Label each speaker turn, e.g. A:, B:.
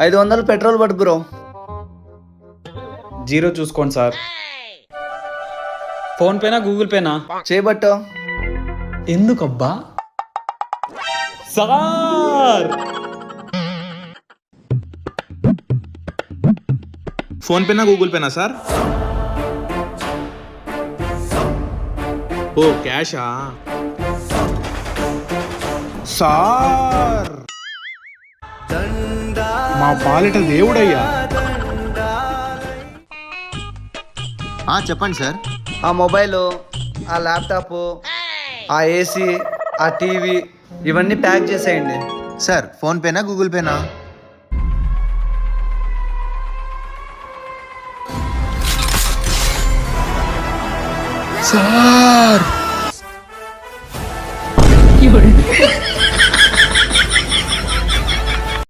A: 500 petrol పట్టు bro.
B: Zero చూసుకోండి sir. ఫోన్ పేనా గూగుల్ పేనా?
A: చేయబట్టు.
B: ఎందుకబ్బా సార్?
C: ఫోన్ పేనా గూగుల్ పేనా సార్? ఓ క్యాషా సార్? మా పాలిట దేవుడయ్యా.
D: చెప్పండి సార్.
A: ఆ మొబైలు, ఆ ల్యాప్టాప్, ఆ ఏసీ, ఆ టీవీ ఇవన్నీ ప్యాక్ చేసేయండి.
D: సార్ ఫోన్ పేనా గూగుల్ పేనా?
C: సార్